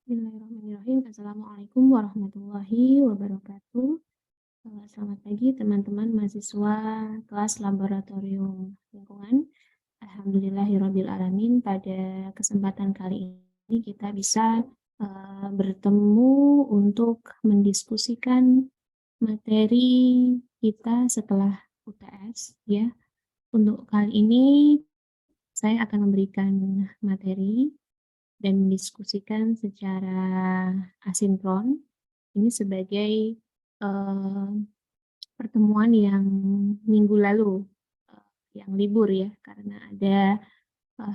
Bismillahirrahmanirrahim. Assalamualaikum warahmatullahi wabarakatuh. Selamat pagi teman-teman mahasiswa kelas laboratorium lingkungan. Alhamdulillahirrabbilalamin. Pada kesempatan kali ini kita bisa bertemu untuk mendiskusikan materi kita setelah UTS ya. Untuk kali ini saya akan memberikan materi dan mendiskusikan secara asinkron. Ini sebagai pertemuan yang minggu lalu, yang libur ya, karena ada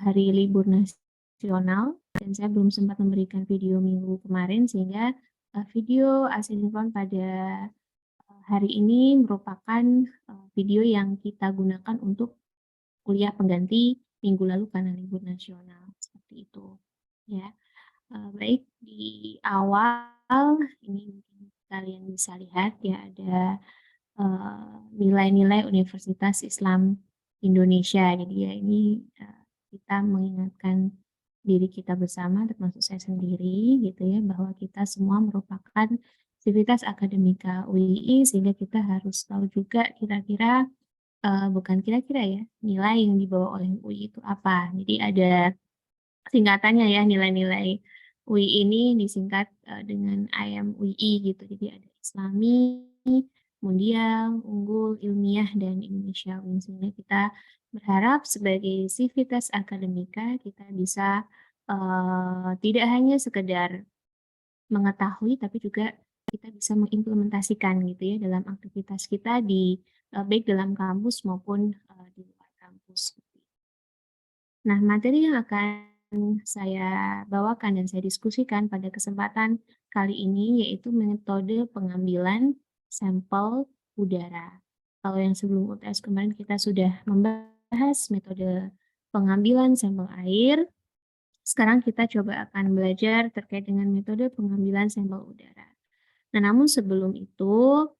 hari libur nasional dan saya belum sempat memberikan video minggu kemarin, sehingga video asinkron pada hari ini merupakan video yang kita gunakan untuk kuliah pengganti minggu lalu karena libur nasional, seperti itu ya. Baik, di awal ini mungkin kalian bisa lihat ya, ada nilai-nilai Universitas Islam Indonesia. Jadi ya ini kita mengingatkan diri kita bersama, termasuk saya sendiri gitu ya, bahwa kita semua merupakan sivitas akademika UII, sehingga kita harus tahu juga kira-kira bukan kira-kira ya, nilai yang dibawa oleh UI itu apa. Jadi ada singkatannya ya, nilai-nilai UI ini disingkat dengan IMUI gitu. Jadi ada Islami, Mundial, Unggul, Ilmiah, dan Indonesiawi. Sehingga kita berharap sebagai sivitas akademika kita bisa tidak hanya sekedar mengetahui, tapi juga kita bisa mengimplementasikan gitu ya dalam aktivitas kita di baik dalam kampus maupun di luar kampus. Nah, materi yang akan saya bawakan dan saya diskusikan pada kesempatan kali ini yaitu metode pengambilan sampel udara. Kalau yang sebelum UTS kemarin kita sudah membahas metode pengambilan sampel air, sekarang kita coba akan belajar terkait dengan metode pengambilan sampel udara. Nah, namun sebelum itu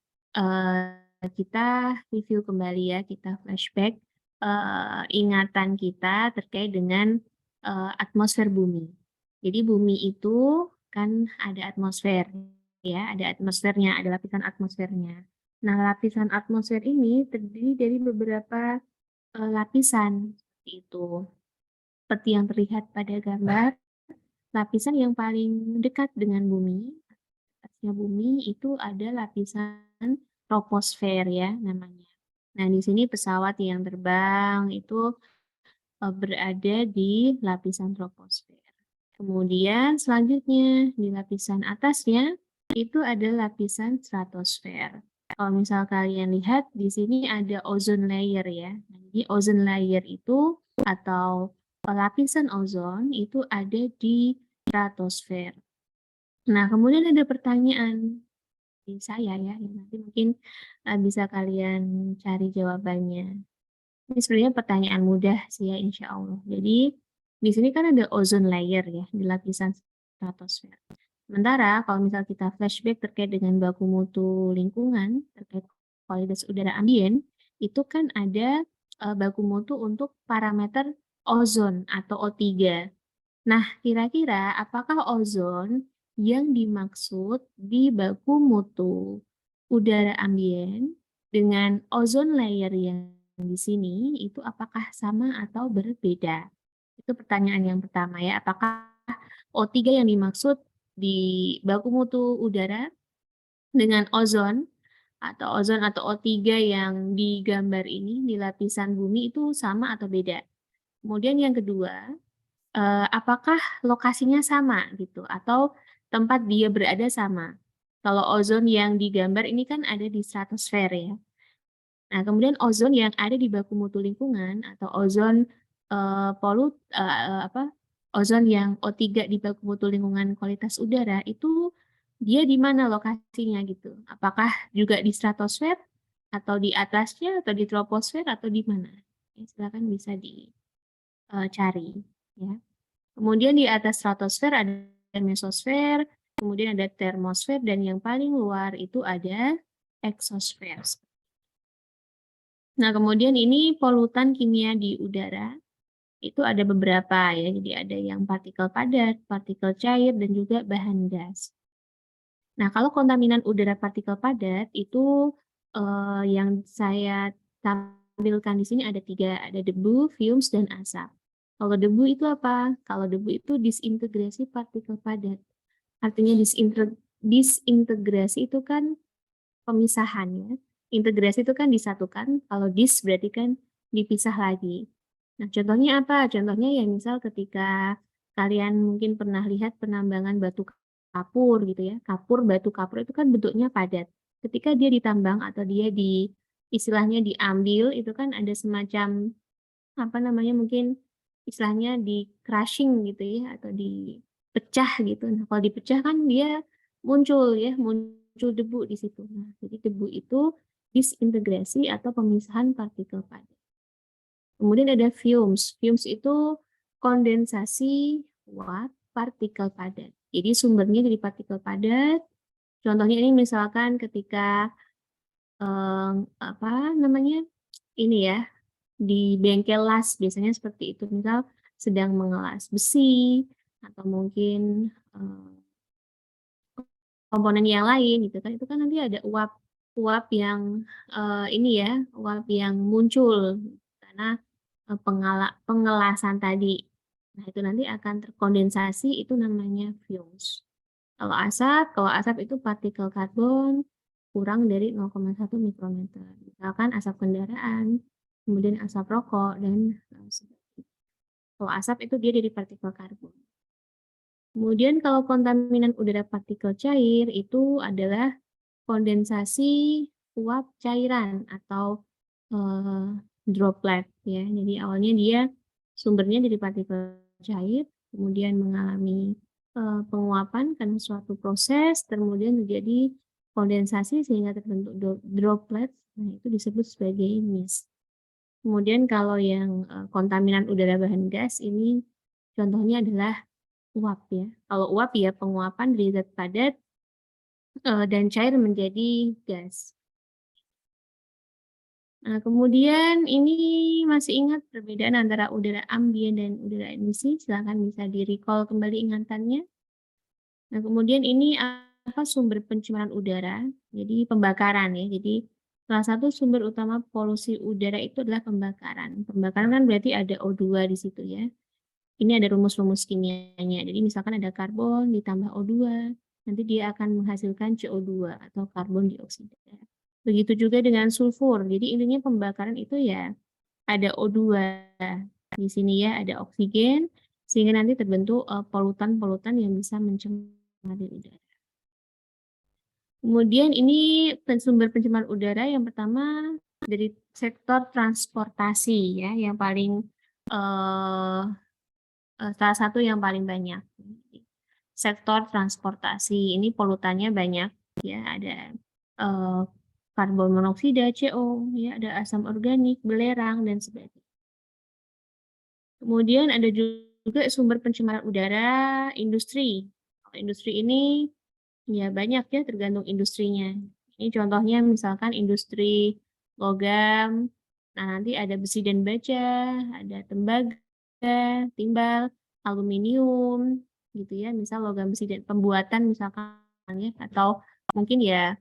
kita review kembali ya, kita flashback ingatan kita terkait dengan atmosfer bumi. Jadi bumi itu kan ada atmosfer ya, ada atmosfernya, ada lapisan atmosfernya. Nah, lapisan atmosfer ini terdiri dari beberapa lapisan seperti itu. Seperti yang terlihat pada gambar, lapisan yang paling dekat dengan bumi, atasnya bumi itu ada lapisan troposfer ya namanya. Nah, di sini pesawat yang terbang itu berada di lapisan troposfer. Kemudian selanjutnya di lapisan atasnya itu ada lapisan stratosfer. Kalau misal kalian lihat di sini ada ozone layer ya. Nah, jadi ozone layer itu atau lapisan ozon itu ada di stratosfer. Nah, kemudian ada pertanyaan di saya ya, yang nanti mungkin bisa kalian cari jawabannya. Ini sebenarnya pertanyaan mudah sih ya, insya Allah. Jadi di sini kan ada ozone layer ya di lapisan stratosfer. Sementara kalau misal kita flashback terkait dengan baku mutu lingkungan terkait kualitas udara ambien, itu kan ada baku mutu untuk parameter ozon atau O3. Nah, kira-kira apakah ozon yang dimaksud di baku mutu udara ambien dengan ozone layer yang di sini itu apakah sama atau berbeda? Itu pertanyaan yang pertama ya, apakah O3 yang dimaksud di baku mutu udara dengan ozon atau O3 yang digambar ini di lapisan bumi itu sama atau beda? Kemudian yang kedua, apakah lokasinya sama gitu atau tempat dia berada sama? Kalau ozon yang digambar ini kan ada di stratosfer ya. Nah, kemudian ozon yang ada di baku mutu lingkungan atau ozon ozon yang O3 di baku mutu lingkungan kualitas udara itu dia di mana lokasinya gitu? Apakah juga di stratosfer atau di atasnya atau di troposfer atau di mana? Ya, silakan bisa dicari ya. Kemudian di atas stratosfer ada mesosfer, kemudian ada termosfer, dan yang paling luar itu ada eksosfer. Nah, kemudian ini polutan kimia di udara Itu ada beberapa ya, jadi ada yang partikel padat, partikel cair, dan juga bahan gas. Nah, kalau kontaminan udara partikel padat itu yang saya tampilkan di sini ada 3, ada debu, fumes, dan asap. Kalau debu itu apa? Kalau debu itu disintegrasi partikel padat. Artinya disintegrasi itu kan pemisahan ya. Integrasi itu kan disatukan, kalau berarti kan dipisah lagi. Nah, contohnya apa? Contohnya ya misal ketika kalian mungkin pernah lihat penambangan batu kapur gitu ya. Batu kapur itu kan bentuknya padat. Ketika dia ditambang atau dia istilahnya diambil, itu kan ada semacam apa namanya mungkin istilahnya di crushing gitu ya atau dipecah gitu. Nah, kalau dipecah kan dia muncul debu di situ. Nah, jadi debu itu disintegrasi atau pemisahan partikel padat. Kemudian ada fumes. Fumes itu kondensasi uap partikel padat. Jadi sumbernya dari partikel padat. Contohnya ini misalkan ketika apa namanya ini ya di bengkel las biasanya seperti itu. Misal sedang mengelas besi atau mungkin komponen yang lain gitu kan. Itu kan nanti ada uap yang ini ya, uap yang muncul karena pengelasan tadi. Nah, itu nanti akan terkondensasi, itu namanya fumes. Kalau asap itu partikel karbon kurang dari 0,1 mikrometer. Misalkan asap kendaraan, kemudian asap rokok, dan sebagainya. Kalau asap itu dia dari partikel karbon. Kemudian kalau kontaminan udara partikel cair itu adalah kondensasi uap cairan atau droplet ya. Jadi awalnya dia sumbernya dari partikel cair, kemudian mengalami penguapan karena suatu proses, kemudian terjadi kondensasi sehingga terbentuk droplet. Nah, itu disebut sebagai mist. Kemudian kalau yang kontaminan udara bahan gas ini contohnya adalah uap ya. Kalau uap ya penguapan dari zat padat dan cair menjadi gas. Nah, kemudian ini masih ingat perbedaan antara udara ambien dan udara emisi? Silakan bisa di-recall kembali ingatannya. Nah, kemudian ini apa sumber pencemaran udara? Jadi pembakaran ya. Jadi salah satu sumber utama polusi udara itu adalah pembakaran. Pembakaran kan berarti ada O2 di situ ya. Ini ada rumus-rumus kimianya. Jadi misalkan ada karbon ditambah O2, nanti dia akan menghasilkan CO2 atau karbon dioksida. Begitu juga dengan sulfur. Jadi intinya pembakaran itu ya ada O2 di sini ya, ada oksigen sehingga nanti terbentuk polutan-polutan yang bisa mencemari udara. Kemudian ini sumber pencemaran udara yang pertama dari sektor transportasi ya, yang paling salah satu yang paling banyak. Sektor transportasi ini polutannya banyak ya, ada karbon monoksida, CO, ya, ada asam organik, belerang, dan sebagainya. Kemudian ada juga sumber pencemaran udara industri. Industri ini ya banyak ya tergantung industrinya. Ini contohnya misalkan industri logam, nah nanti ada besi dan baja, ada tembaga, timbal, aluminium, gitu ya. Misal logam besi dan pembuatan misalkan ya, atau mungkin ya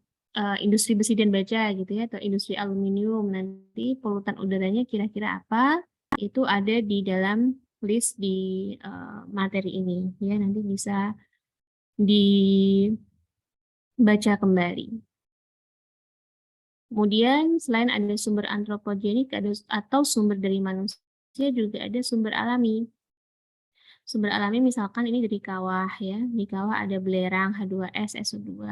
industri besi dan baja gitu ya, atau industri aluminium. Nanti polutan udaranya kira-kira apa? Itu ada di dalam list di materi ini ya, nanti bisa dibaca kembali. Kemudian selain ada sumber antropogenik atau sumber dari manusia, juga ada sumber alami. Sumber alami misalkan ini dari kawah ya, di kawah ada belerang H2S, SO2.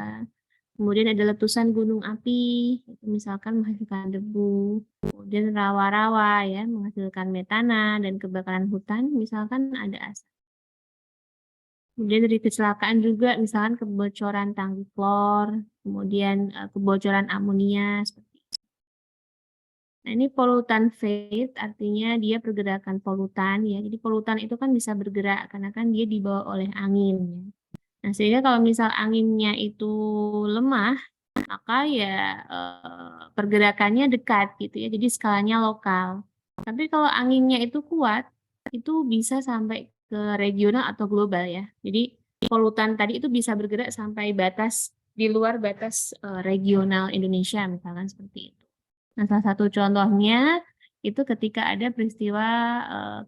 Kemudian ada letusan gunung api, itu misalkan menghasilkan debu. Kemudian rawa-rawa ya, menghasilkan metana, dan kebakaran hutan, misalkan ada asap. Kemudian dari kecelakaan juga, misalkan kebocoran tangki klor, kemudian kebocoran amonia, seperti itu. Nah, ini polutan fate, artinya dia pergerakan polutan ya. Jadi polutan itu kan bisa bergerak karena kan dia dibawa oleh angin ya. Nah, sehingga kalau misal anginnya itu lemah, maka ya pergerakannya dekat gitu ya. Jadi skalanya lokal. Tapi kalau anginnya itu kuat, itu bisa sampai ke regional atau global ya. Jadi polutan tadi itu bisa bergerak sampai batas di luar batas regional Indonesia misalkan seperti itu. Nah, salah satu contohnya itu ketika ada peristiwa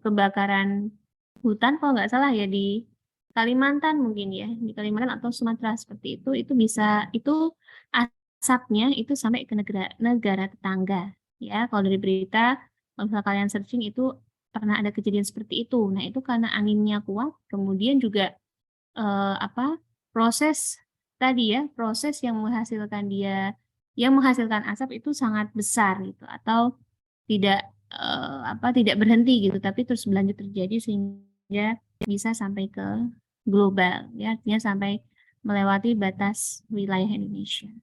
kebakaran hutan kalau nggak salah ya di Kalimantan mungkin ya, di Kalimantan atau Sumatera seperti itu bisa itu asapnya itu sampai ke negara tetangga ya. Kalau dari berita, kalau misalnya kalian searching itu pernah ada kejadian seperti itu. Nah, itu karena anginnya kuat, kemudian juga apa proses tadi ya, proses yang menghasilkan asap itu sangat besar gitu atau tidak tidak berhenti gitu, tapi terus berlanjut terjadi sehingga bisa sampai ke global ya, artinya sampai melewati batas wilayah Indonesia.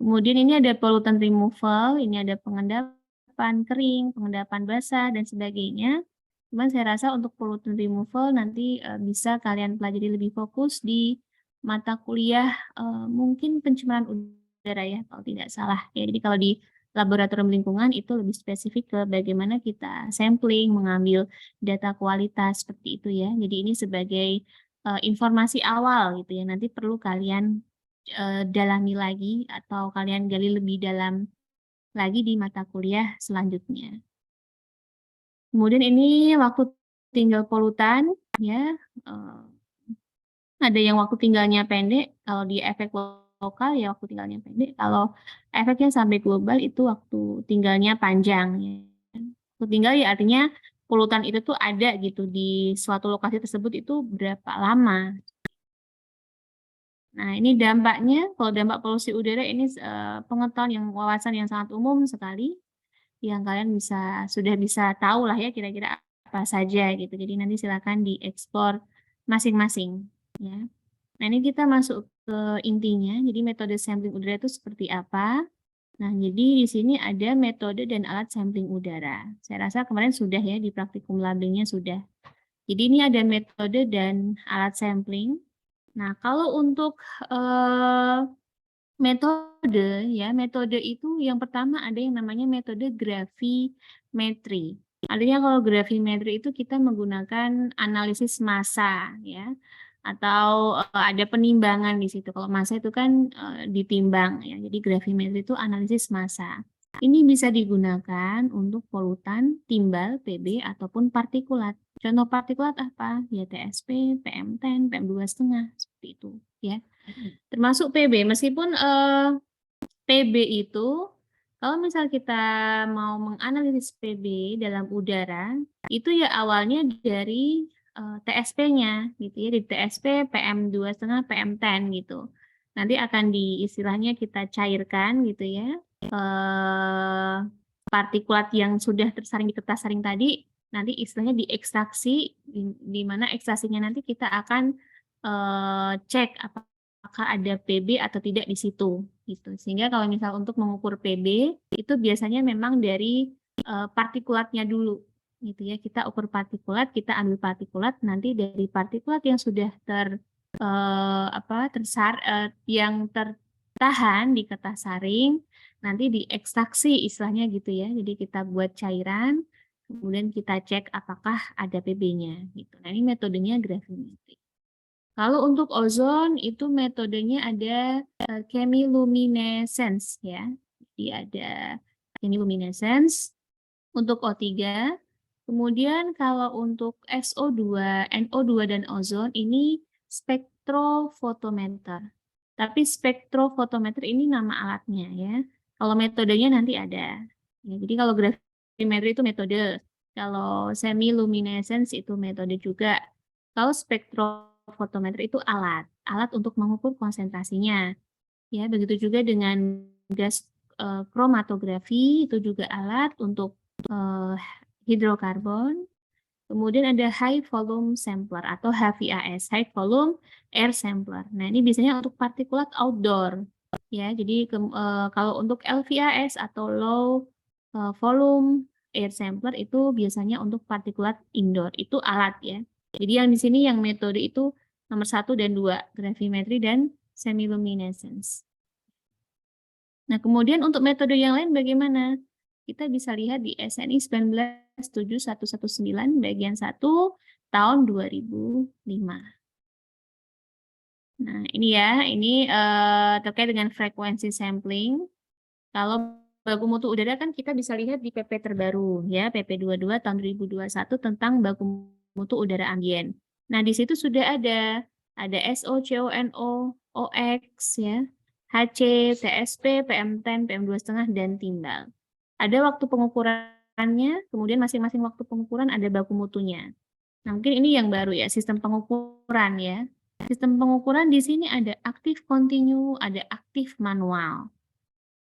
Kemudian ini ada pollutant removal, ini ada pengendapan kering, pengendapan basah, dan sebagainya. Cuman saya rasa untuk pollutant removal nanti bisa kalian pelajari lebih fokus di mata kuliah mungkin pencemaran udara ya, kalau tidak salah. Ya, jadi kalau di laboratorium lingkungan itu lebih spesifik ke bagaimana kita sampling, mengambil data kualitas seperti itu ya. Jadi ini sebagai informasi awal gitu ya. Nanti perlu kalian dalami lagi atau kalian gali lebih dalam lagi di mata kuliah selanjutnya. Kemudian ini waktu tinggal polutan ya, ada yang waktu tinggalnya pendek, kalau di efek lokal ya waktu tinggalnya pendek, kalau efeknya sampai global itu waktu tinggalnya panjang ya. Waktu tinggal ya artinya polutan itu tuh ada gitu di suatu lokasi tersebut itu berapa lama. Nah, ini dampaknya, kalau dampak polusi udara ini pengetahuan yang wawasan yang sangat umum sekali, yang kalian sudah bisa tahu lah ya kira-kira apa saja gitu. Jadi nanti silakan dieksplor masing-masing ya. Nah, ini kita masuk ke intinya. Jadi metode sampling udara itu seperti apa? Nah, jadi di sini ada metode dan alat sampling udara. Saya rasa kemarin sudah ya di praktikum labingnya sudah. Jadi ini ada metode dan alat sampling. Nah, kalau untuk metode ya, metode itu yang pertama ada yang namanya metode gravimetri. Artinya kalau gravimetri itu kita menggunakan analisis massa ya, atau ada penimbangan di situ. Kalau massa itu kan ditimbang ya. Jadi gravimetri itu analisis massa. Ini bisa digunakan untuk polutan, timbal, PB ataupun partikulat. Contoh partikulat apa? Ya TSP, PM10, PM2,5 seperti itu ya. Termasuk PB, meskipun PB itu kalau misal kita mau menganalisis PB dalam udara, itu ya awalnya dari TSP-nya gitu ya, di TSP PM2,5, PM10 gitu. Nanti akan istilahnya kita cairkan gitu ya, partikulat yang sudah tersaring di kertas saring tadi, nanti istilahnya diekstraksi, di mana ekstraksinya nanti kita akan cek apakah ada PB atau tidak di situ gitu. Sehingga kalau misal untuk mengukur PB itu biasanya memang dari partikulatnya dulu gitu ya. Kita ukur partikulat, kita ambil partikulat, nanti dari partikulat yang sudah yang tertahan di kertas saring nanti diekstraksi istilahnya gitu ya. Jadi kita buat cairan, kemudian kita cek apakah ada PB-nya gitu. Nah, ini metodenya gravimetri. Kalau untuk ozon itu metodenya ada chemiluminescence ya. Jadi ada chemiluminescence untuk O3. Kemudian kalau untuk SO2, NO2 dan ozon ini spektrofotometer. Tapi spektrofotometer ini nama alatnya ya. Kalau metodenya nanti ada. Ya, jadi kalau gravimetri itu metode, kalau chemiluminescence itu metode juga. Kalau spektrofotometer itu alat untuk mengukur konsentrasinya. Ya, begitu juga dengan gas kromatografi itu juga alat untuk hidrokarbon. Kemudian ada high volume sampler atau HVAS, high volume air sampler. Nah, ini biasanya untuk partikulat outdoor. Ya, jadi kalau untuk LVAS atau low volume air sampler itu biasanya untuk partikulat indoor. Itu alat ya. Jadi yang di sini yang metode itu nomor 1 dan 2, gravimetri dan chemiluminescence. Nah, kemudian untuk metode yang lain bagaimana? Kita bisa lihat di SNI 19 7119 bagian 1 tahun 2005. Nah, ini ya, ini terkait dengan frekuensi sampling. Kalau baku mutu udara kan kita bisa lihat di PP terbaru ya, PP 22 tahun 2021 tentang baku mutu udara ambien. Nah, di situ sudah ada SO, CO, NO, OX ya, HC, TSP, PM10, PM2,5 dan timbal. Ada waktu pengukurannya, kemudian masing-masing waktu pengukuran ada baku mutunya. Nah, mungkin ini yang baru ya, sistem pengukuran ya. Sistem pengukuran di sini ada aktif kontinu, ada aktif manual.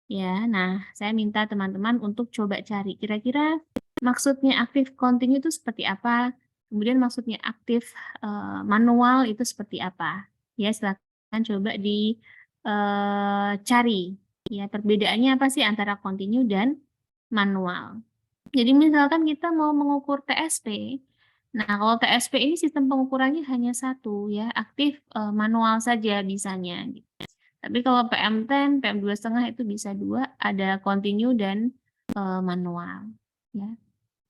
Ya, nah saya minta teman-teman untuk coba cari kira-kira maksudnya aktif kontinu itu seperti apa, kemudian maksudnya aktif manual itu seperti apa. Ya, silakan coba dicari. Ya, perbedaannya apa sih antara kontinu dan manual. Jadi misalkan kita mau mengukur TSP, nah kalau TSP ini sistem pengukurannya hanya satu ya, aktif manual saja bisanya. Tapi kalau PM10, PM2,5 itu bisa dua, ada kontinu dan manual. Ya.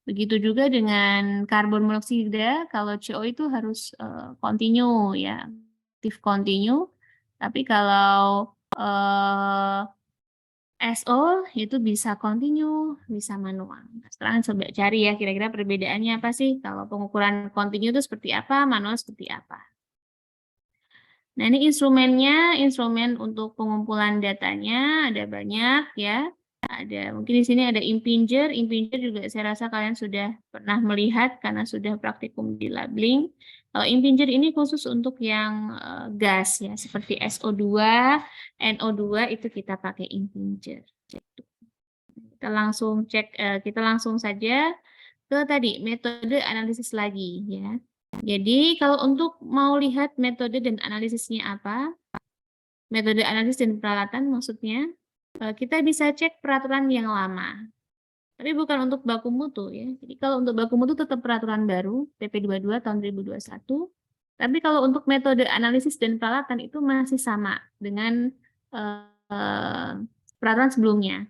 Begitu juga dengan karbon monoksida, kalau CO itu harus kontinu ya, aktif kontinu. Tapi kalau SO itu bisa kontinu, bisa manual. Nah, sekarang coba cari ya kira-kira perbedaannya apa sih? Kalau pengukuran kontinu itu seperti apa, manual seperti apa. Nah, ini instrumennya, instrumen untuk pengumpulan datanya ada banyak ya. Ada mungkin di sini ada Impinjer. Impinjer juga saya rasa kalian sudah pernah melihat karena sudah praktikum di labeling. Kalau Impinjer ini khusus untuk yang gas ya, seperti SO2, NO2 itu kita pakai Impinjer. Kita langsung cek, kita langsung saja ke tadi metode analisis lagi ya. Jadi kalau untuk mau lihat metode dan analisisnya apa, metode analisis dan peralatan maksudnya, kita bisa cek peraturan yang lama. Tapi bukan untuk baku mutu ya. Jadi kalau untuk baku mutu tetap peraturan baru, PP 22 tahun 2021. Tapi kalau untuk metode analisis dan peralatan itu masih sama dengan peraturan sebelumnya.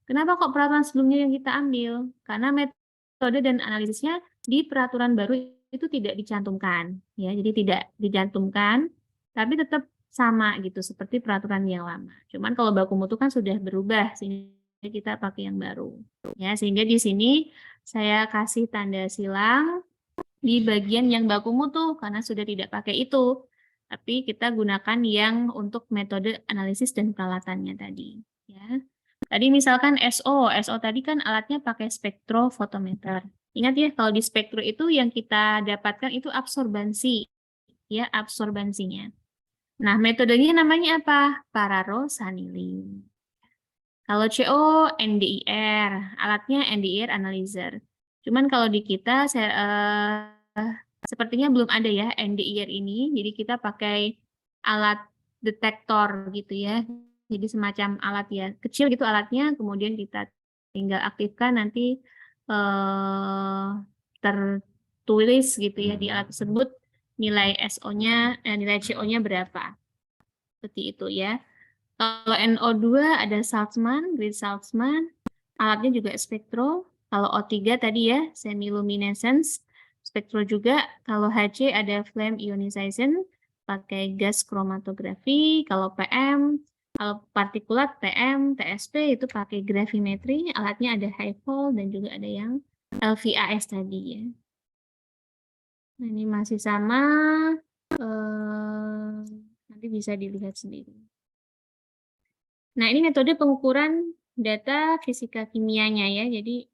Kenapa kok peraturan sebelumnya yang kita ambil? Karena metode dan analisisnya di peraturan baru itu tidak dicantumkan, ya. Jadi tidak dicantumkan, tapi tetap sama gitu seperti peraturan yang lama. Cuman kalau baku mutu kan sudah berubah sehingga kita pakai yang baru. Ya, sehingga di sini saya kasih tanda silang di bagian yang baku mutu karena sudah tidak pakai itu. Tapi kita gunakan yang untuk metode analisis dan peralatannya tadi, ya. Tadi misalkan SO tadi kan alatnya pakai spektrofotometer. Ingat ya, kalau di spektro itu yang kita dapatkan itu absorbansi, ya absorbansinya. Nah, metodenya namanya apa? Pararosanilin. Kalau CO, NDIR, alatnya NDIR analyzer. Cuman kalau di kita, sepertinya belum ada ya NDIR ini, jadi kita pakai alat detektor gitu ya. Jadi semacam alat ya, kecil gitu alatnya, kemudian kita tinggal aktifkan nanti tertulis gitu ya di alat tersebut nilai SO-nya, nilai CO-nya berapa. Seperti itu ya. Kalau NO2 ada Saltzman, grid Saltzman, alatnya juga spektro. Kalau O3 tadi ya, semiluminescence, spektro juga. Kalau HC ada flame ionization, pakai gas chromatografi. Kalau PM, kalau partikulat PM, TSP itu pakai gravimetri, alatnya ada HIFOL dan juga ada yang LVAS tadi ya. Nah, ini masih sama, nanti bisa dilihat sendiri. Nah, ini metode pengukuran data fisika kimianya ya. Jadi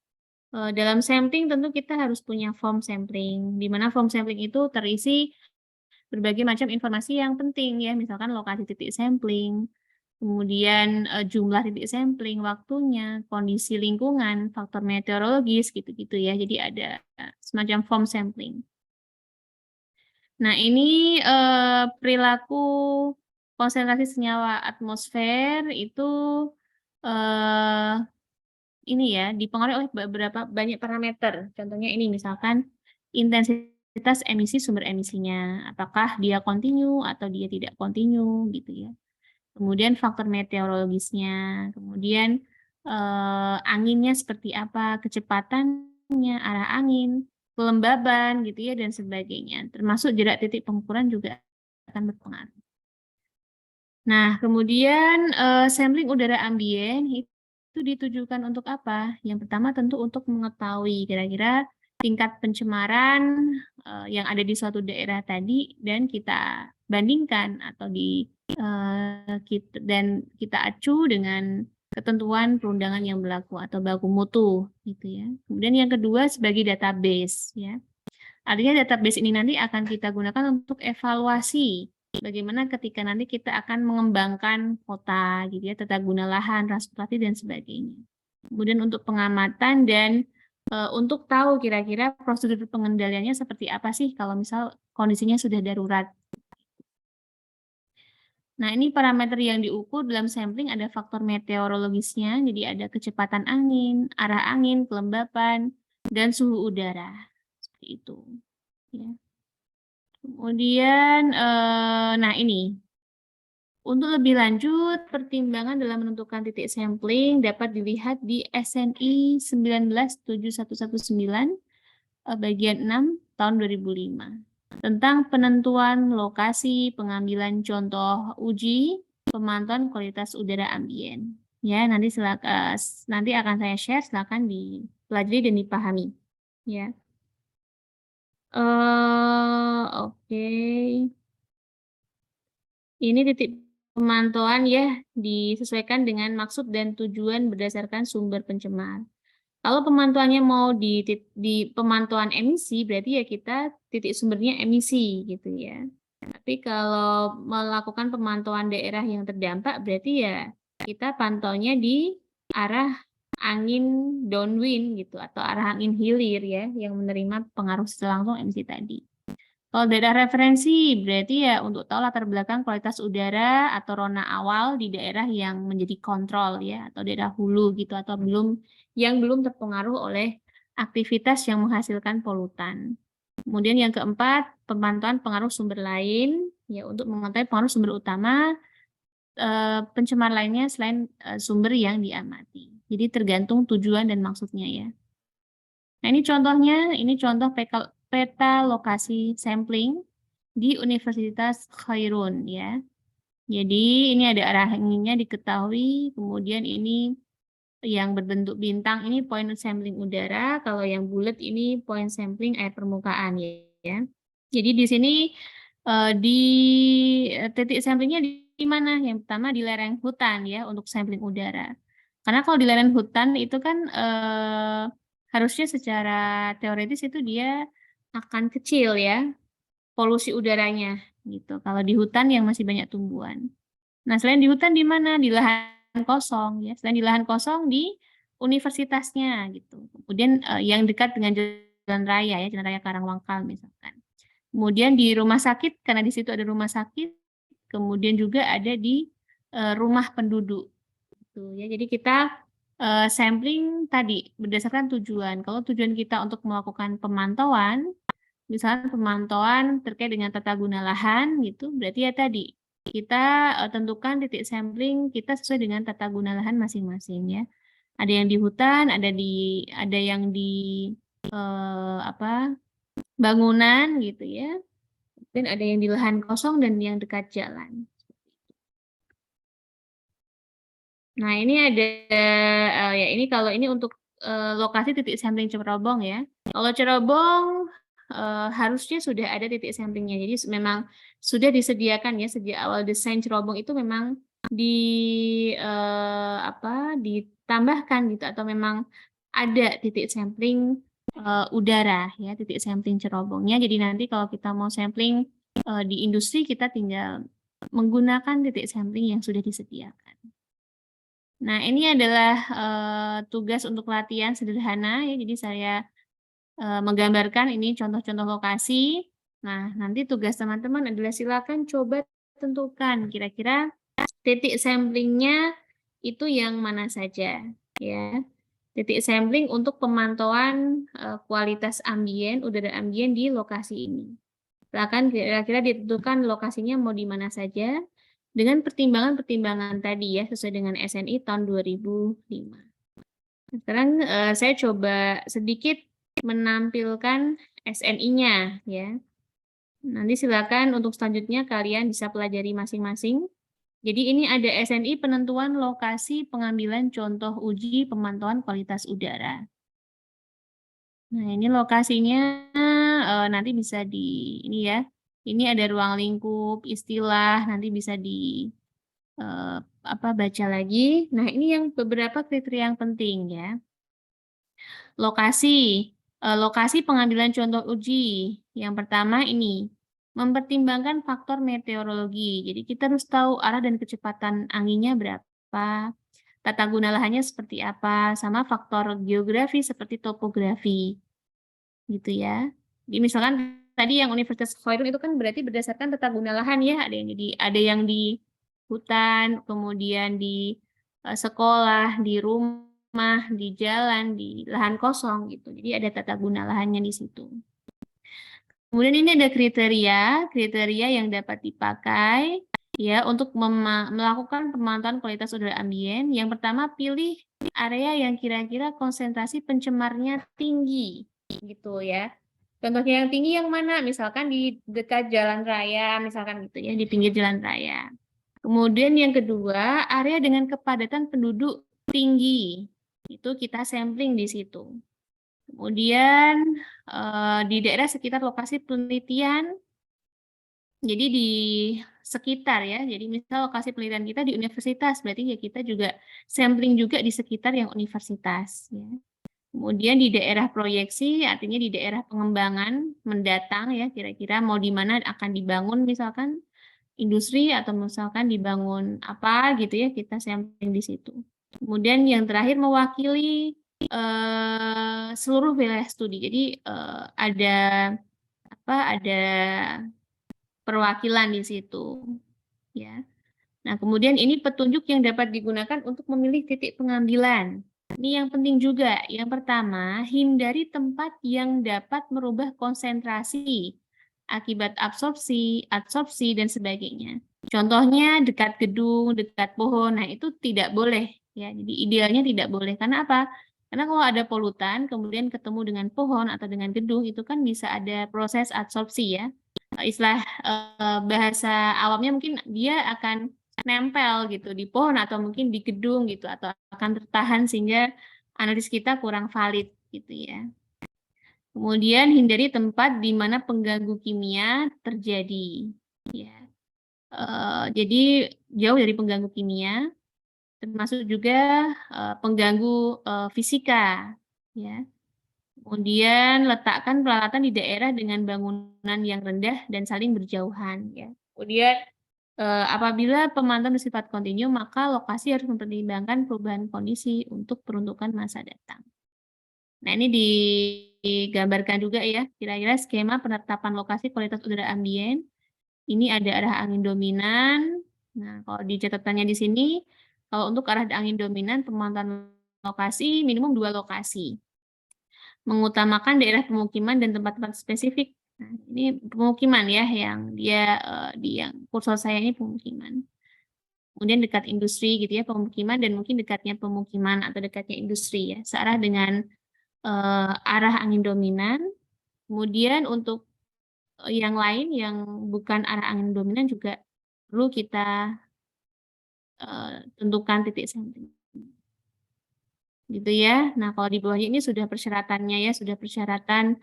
dalam sampling tentu kita harus punya form sampling, di mana form sampling itu terisi berbagai macam informasi yang penting ya, misalkan lokasi titik sampling, kemudian jumlah titik sampling, waktunya, kondisi lingkungan, faktor meteorologis gitu-gitu ya. Jadi ada semacam form sampling. Nah, ini perilaku konsentrasi senyawa atmosfer itu ini ya dipengaruhi oleh beberapa banyak parameter. Contohnya ini misalkan intensitas emisi sumber emisinya, apakah dia kontinu atau dia tidak kontinu gitu ya. Kemudian faktor meteorologisnya, kemudian anginnya seperti apa, kecepatan arah angin, kelembaban gitu ya, dan sebagainya. Termasuk jarak titik pengukuran juga akan berpengaruh. Nah, kemudian sampling udara ambien itu ditujukan untuk apa? Yang pertama tentu untuk mengetahui kira-kira tingkat pencemaran yang ada di suatu daerah tadi dan kita bandingkan atau dan kita acu dengan ketentuan perundangan yang berlaku atau baku mutu gitu ya. Kemudian yang kedua sebagai database ya. Artinya database ini nanti akan kita gunakan untuk evaluasi bagaimana ketika nanti kita akan mengembangkan kota gitu ya, tata guna lahan, transportasi dan sebagainya. Kemudian untuk pengamatan dan untuk tahu kira-kira prosedur pengendaliannya seperti apa sih kalau misal kondisinya sudah darurat. Nah, ini parameter yang diukur dalam sampling ada faktor meteorologisnya, jadi ada kecepatan angin, arah angin, kelembapan, dan suhu udara. Seperti itu. Ya. Kemudian, nah ini, untuk lebih lanjut, pertimbangan dalam menentukan titik sampling dapat dilihat di SNI 197119 bagian 6 tahun 2005 tentang penentuan lokasi pengambilan contoh uji pemantauan kualitas udara ambien. Ya, nanti akan saya share, silakan dipelajari dan dipahami. Ya. Oke. Ini titik pemantauan ya disesuaikan dengan maksud dan tujuan berdasarkan sumber pencemar. Kalau pemantauannya mau di pemantauan emisi, berarti ya kita titik sumbernya emisi gitu ya. Tapi kalau melakukan pemantauan daerah yang terdampak, berarti ya kita pantaunya di arah angin downwind gitu atau arah angin hilir ya yang menerima pengaruh secara langsung emisi tadi. Kalau daerah referensi, berarti ya untuk tahu latar belakang kualitas udara atau rona awal di daerah yang menjadi kontrol ya, atau daerah hulu gitu, atau yang belum terpengaruh oleh aktivitas yang menghasilkan polutan. Kemudian yang keempat, pemantauan pengaruh sumber lain, ya untuk mengetahui pengaruh sumber utama, pencemar lainnya selain sumber yang diamati. Jadi tergantung tujuan dan maksudnya ya. Nah, ini contohnya, ini contoh peta lokasi sampling di Universitas Khairun ya. Jadi ini ada arah anginnya diketahui, kemudian ini yang berbentuk bintang ini point sampling udara, kalau yang bulat ini point sampling air permukaan ya. Jadi di sini di titik samplingnya di mana? Yang pertama di lereng hutan ya untuk sampling udara. Karena kalau di lereng hutan itu kan harusnya secara teoritis itu dia akan kecil ya polusi udaranya gitu. Kalau di hutan yang masih banyak tumbuhan. Nah, selain di hutan di mana? Di lahan kosong ya. Selain di lahan kosong di universitasnya gitu. Kemudian yang dekat dengan jalan raya ya, jalan raya Karangwangkal misalkan. Kemudian di rumah sakit karena di situ ada rumah sakit, kemudian juga ada di rumah penduduk. Gitu ya. Jadi kita sampling tadi berdasarkan tujuan. Kalau tujuan kita untuk melakukan pemantauan, misalnya pemantauan terkait dengan tata guna lahan gitu, berarti ya tadi kita tentukan titik sampling kita sesuai dengan tata guna lahan masing-masing ya. Ada yang di hutan, ada yang di bangunan gitu ya. Dan ada yang di lahan kosong dan yang dekat jalan. Nah, ini ada ya ini kalau ini untuk lokasi titik sampling cerobong ya. Kalau cerobong harusnya sudah ada titik samplingnya. Jadi memang sudah disediakan ya sejak awal desain cerobong itu memang ditambahkan gitu atau memang ada titik sampling udara ya, titik sampling cerobongnya. Jadi nanti kalau kita mau sampling di industri kita tinggal menggunakan titik sampling yang sudah disediakan. Nah, ini adalah tugas untuk latihan sederhana ya. Jadi saya menggambarkan ini contoh-contoh lokasi. Nah, nanti tugas teman-teman adalah silakan coba tentukan kira-kira titik samplingnya itu yang mana saja ya. Titik sampling untuk pemantauan kualitas ambien, udara ambien di lokasi ini. Silakan kira-kira ditentukan lokasinya mau di mana saja dengan pertimbangan-pertimbangan tadi ya sesuai dengan SNI tahun 2005. Sekarang saya coba sedikit menampilkan SNI-nya ya. Nanti silakan untuk selanjutnya kalian bisa pelajari masing-masing. Jadi ini ada SNI penentuan lokasi pengambilan contoh uji pemantauan kualitas udara. Nah, ini lokasinya nanti bisa ini ya. Ini ada ruang lingkup, istilah, nanti bisa baca lagi. Nah, ini yang beberapa kriteria yang penting ya. Lokasi pengambilan contoh uji. Yang pertama ini, mempertimbangkan faktor meteorologi. Jadi kita harus tahu arah dan kecepatan anginnya berapa, tata guna lahannya seperti apa, sama faktor geografi seperti topografi. Gitu ya. Jadi misalkan tadi yang Universitas Khairul itu kan berarti berdasarkan tata guna lahan ya, ada yang di hutan, kemudian di sekolah, di rumah, di jalan, di lahan kosong gitu. Jadi ada tata guna lahannya di situ. Kemudian ini ada kriteria yang dapat dipakai ya untuk melakukan pemantauan kualitas udara ambien. Yang pertama, pilih area yang kira-kira konsentrasi pencemarnya tinggi gitu ya. Contohnya yang tinggi yang mana? Misalkan di dekat jalan raya, misalkan gitu ya, di pinggir jalan raya. Kemudian yang kedua, area dengan kepadatan penduduk tinggi. Itu kita sampling di situ. Kemudian di daerah sekitar lokasi penelitian, jadi di sekitar ya. Jadi misal lokasi penelitian kita di universitas, berarti ya kita juga sampling juga di sekitar yang universitas ya. Kemudian di daerah proyeksi, artinya di daerah pengembangan mendatang ya, kira-kira mau di mana akan dibangun misalkan industri atau misalkan dibangun apa gitu ya, kita sampling di situ. Kemudian yang terakhir mewakili seluruh wilayah studi. Jadi ada perwakilan di situ ya. Nah, kemudian ini petunjuk yang dapat digunakan untuk memilih titik pengambilan. Ini yang penting juga. Yang pertama, hindari tempat yang dapat merubah konsentrasi akibat absorpsi, adsorpsi, dan sebagainya. Contohnya dekat gedung, dekat pohon. Nah, itu tidak boleh ya. Jadi idealnya tidak boleh. Karena apa? Karena kalau ada polutan, kemudian ketemu dengan pohon atau dengan gedung, itu kan bisa ada proses adsorpsi ya. Istilah bahasa awamnya mungkin dia akan nempel gitu di pohon atau mungkin di gedung gitu atau akan tertahan sehingga analis kita kurang valid gitu ya. Kemudian hindari tempat di mana pengganggu kimia terjadi ya. Jadi jauh dari pengganggu kimia, termasuk juga pengganggu fisika ya. Kemudian letakkan peralatan di daerah dengan bangunan yang rendah dan saling berjauhan ya. Kemudian apabila pemantauan bersifat kontinu, maka lokasi harus mempertimbangkan perubahan kondisi untuk peruntukan masa datang. Nah, ini digambarkan juga ya, kira-kira skema penetapan lokasi kualitas udara ambien. Ini ada arah angin dominan. Nah, kalau di catatannya di sini, kalau untuk arah angin dominan, pemantauan lokasi minimum 2 lokasi. Mengutamakan daerah pemukiman dan tempat-tempat spesifik. Nah, ini pemukiman ya, yang dia di yang kursor saya ini pemukiman. Kemudian dekat industri gitu ya, pemukiman dan mungkin dekatnya pemukiman atau dekatnya industri ya, searah dengan arah angin dominan. Kemudian untuk yang lain yang bukan arah angin dominan juga perlu kita tentukan titik sampling. Gitu ya. Nah, kalau di bawahnya ini sudah persyaratannya ya, sudah persyaratan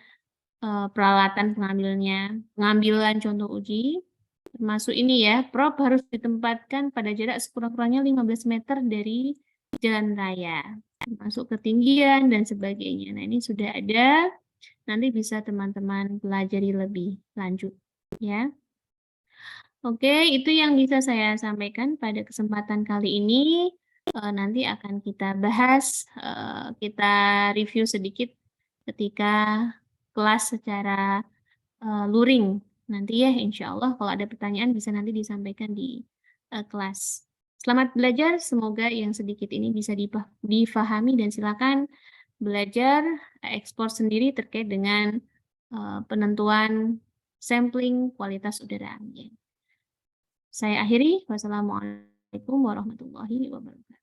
peralatan pengambilan contoh uji, termasuk ini ya, prop harus ditempatkan pada jarak sekurang-kurangnya 15 meter dari jalan raya, termasuk ketinggian dan sebagainya. Nah, ini sudah ada, nanti bisa teman-teman pelajari lebih lanjut ya. Oke, itu yang bisa saya sampaikan pada kesempatan kali ini. Nanti akan kita bahas, kita review sedikit ketika kelas secara luring nanti ya, insya Allah kalau ada pertanyaan bisa nanti disampaikan di kelas. Selamat belajar, semoga yang sedikit ini bisa difahami dan silakan belajar ekspor sendiri terkait dengan penentuan sampling kualitas udara ambien. Saya akhiri, wassalamualaikum warahmatullahi wabarakatuh.